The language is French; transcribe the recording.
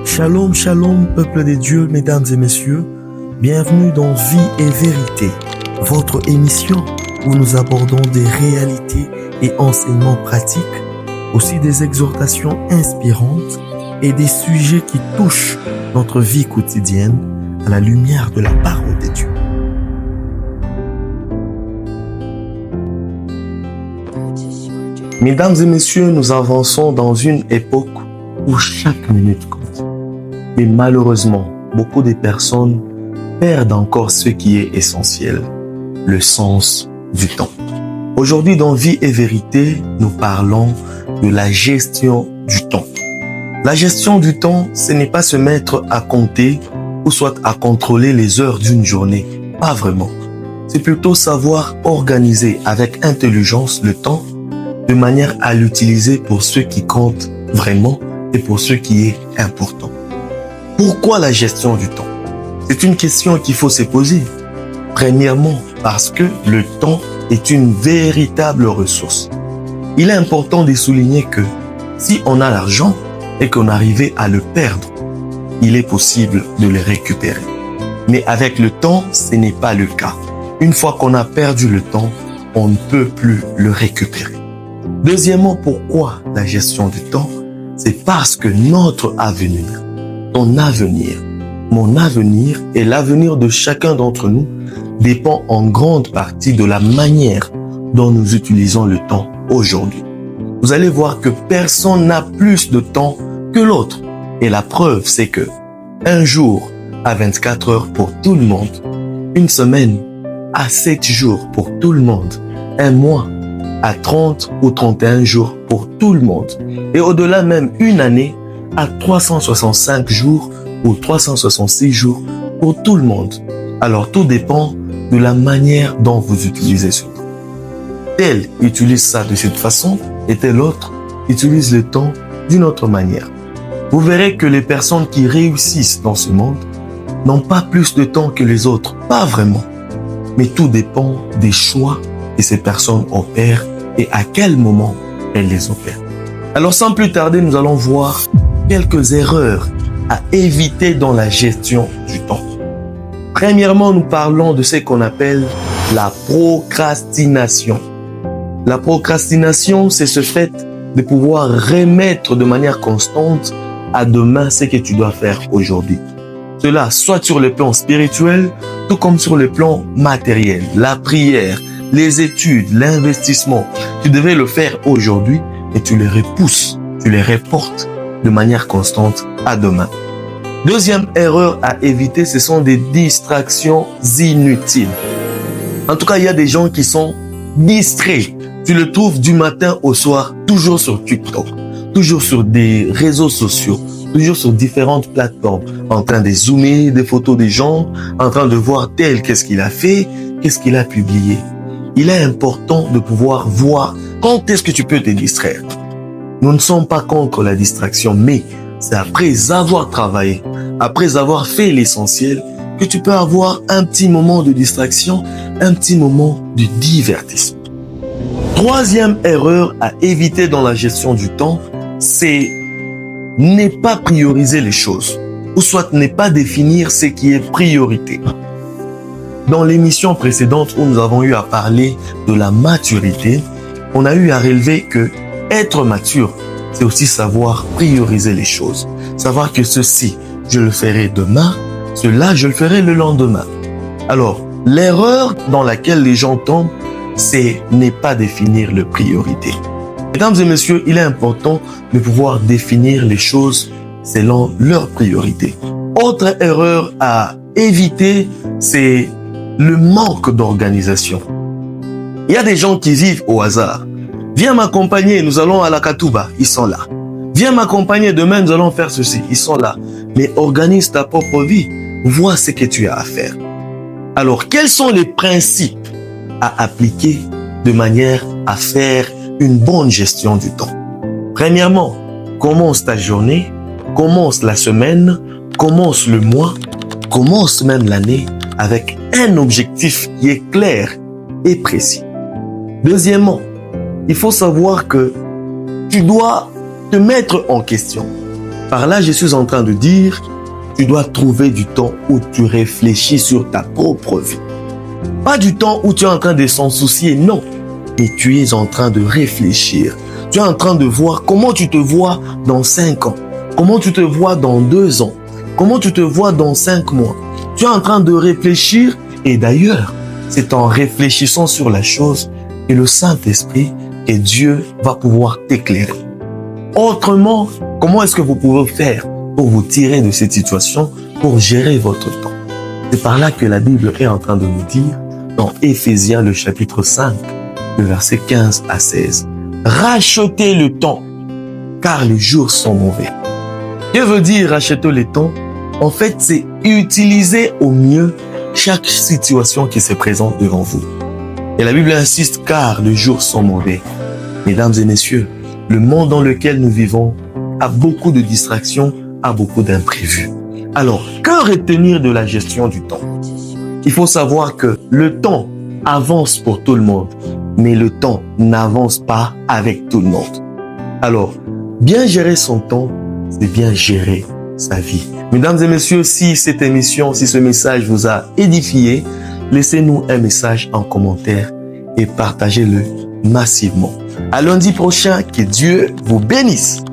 Shalom, shalom, peuple des dieux, mesdames et messieurs. Bienvenue dans Vie et Vérité, votre émission où nous abordons des réalités et enseignements pratiques, aussi des exhortations inspirantes et des sujets qui touchent notre vie quotidienne à la lumière de la parole de Dieu. Mesdames et messieurs, nous avançons dans une époque où chaque minute compte. Mais malheureusement, beaucoup de personnes perdent encore ce qui est essentiel, le sens du temps. Aujourd'hui, dans Vie et Vérité, nous parlons de la gestion du temps. La gestion du temps, ce n'est pas se mettre à compter ou soit à contrôler les heures d'une journée. Pas vraiment. C'est plutôt savoir organiser avec intelligence le temps de manière à l'utiliser pour ce qui compte vraiment et pour ce qui est important. Pourquoi la gestion du temps? C'est une question qu'il faut se poser. Premièrement, parce que le temps est une véritable ressource. Il est important de souligner que si on a l'argent et qu'on arrivait à le perdre, il est possible de le récupérer. Mais avec le temps, ce n'est pas le cas. Une fois qu'on a perdu le temps, on ne peut plus le récupérer. Deuxièmement, pourquoi la gestion du temps? C'est parce que notre avenir, ton avenir, mon avenir et l'avenir de chacun d'entre nous dépend en grande partie de la manière dont nous utilisons le temps aujourd'hui. Vous allez voir que personne n'a plus de temps que l'autre. Et la preuve, c'est que un jour à 24 heures pour tout le monde, une semaine à 7 jours pour tout le monde, un mois à 30 ou 31 jours pour tout le monde, et au-delà même une année à 365 jours ou 366 jours pour tout le monde. Alors tout dépend de la manière dont vous utilisez ce temps. Tel utilise ça de cette façon et tel autre utilise le temps d'une autre manière. Vous verrez que les personnes qui réussissent dans ce monde n'ont pas plus de temps que les autres. Pas vraiment. Mais tout dépend des choix que ces personnes opèrent et à quel moment elles les opèrent. Alors sans plus tarder, nous allons voir quelques erreurs à éviter dans la gestion du temps. Premièrement, nous parlons de ce qu'on appelle la procrastination. La procrastination, c'est ce fait de pouvoir remettre de manière constante à demain ce que tu dois faire aujourd'hui. Cela soit sur le plan spirituel, tout comme sur le plan matériel. La prière, les études, l'investissement, tu devais le faire aujourd'hui et tu les repousses, tu les reportes de manière constante à demain. Deuxième erreur à éviter, ce sont des distractions inutiles. En tout cas, il y a des gens qui sont distraits. Tu le trouves du matin au soir, toujours sur TikTok, toujours sur des réseaux sociaux, toujours sur différentes plateformes, en train de zoomer des photos des gens, en train de voir tel qu'est-ce qu'il a fait, qu'est-ce qu'il a publié. Il est important de pouvoir voir quand est-ce que tu peux te distraire. Nous ne sommes pas contre la distraction, mais c'est après avoir travaillé, après avoir fait l'essentiel, que tu peux avoir un petit moment de distraction, un petit moment de divertissement. Troisième erreur à éviter dans la gestion du temps, c'est ne pas prioriser les choses, ou soit ne pas définir ce qui est priorité. Dans l'émission précédente où nous avons eu à parler de la maturité, on a eu à relever que être mature, c'est aussi savoir prioriser les choses. Savoir que ceci, je le ferai demain, cela, je le ferai le lendemain. Alors, l'erreur dans laquelle les gens tombent, c'est ne pas définir les priorités. Mesdames et messieurs, il est important de pouvoir définir les choses selon leurs priorités. Autre erreur à éviter, c'est le manque d'organisation. Il y a des gens qui vivent au hasard. Viens m'accompagner, nous allons à la Katouba, ils sont là. Viens m'accompagner, demain nous allons faire ceci, ils sont là. Mais organise ta propre vie, vois ce que tu as à faire. Alors, quels sont les principes à appliquer de manière à faire une bonne gestion du temps? Premièrement, commence ta journée, commence la semaine, commence le mois, commence même l'année avec un objectif qui est clair et précis. Deuxièmement, il faut savoir que tu dois te mettre en question. Par là, je suis en train de dire, tu dois trouver du temps où tu réfléchis sur ta propre vie. Pas du temps où tu es en train de s'en soucier, non. Mais tu es en train de réfléchir. Tu es en train de voir comment tu te vois dans 5 ans. Comment tu te vois dans 2 ans. Comment tu te vois dans 5 mois. Tu es en train de réfléchir. Et d'ailleurs, c'est en réfléchissant sur la chose que le Saint-Esprit et Dieu va pouvoir t'éclairer. Autrement, comment est-ce que vous pouvez faire pour vous tirer de cette situation, pour gérer votre temps? C'est par là que la Bible est en train de nous dire, dans Éphésiens le chapitre 5, le verset 15 à 16. Rachetez le temps, car les jours sont mauvais. Que veut dire racheter le temps? En fait, c'est utiliser au mieux chaque situation qui se présente devant vous. Et la Bible insiste, car les jours sont mauvais. Mesdames et messieurs, le monde dans lequel nous vivons a beaucoup de distractions, a beaucoup d'imprévus. Alors, que retenir de la gestion du temps? Il faut savoir que le temps avance pour tout le monde, mais le temps n'avance pas avec tout le monde. Alors, bien gérer son temps, c'est bien gérer sa vie. Mesdames et messieurs, si cette émission, si ce message vous a édifié, laissez-nous un message en commentaire et partagez-le massivement. À lundi prochain, que Dieu vous bénisse.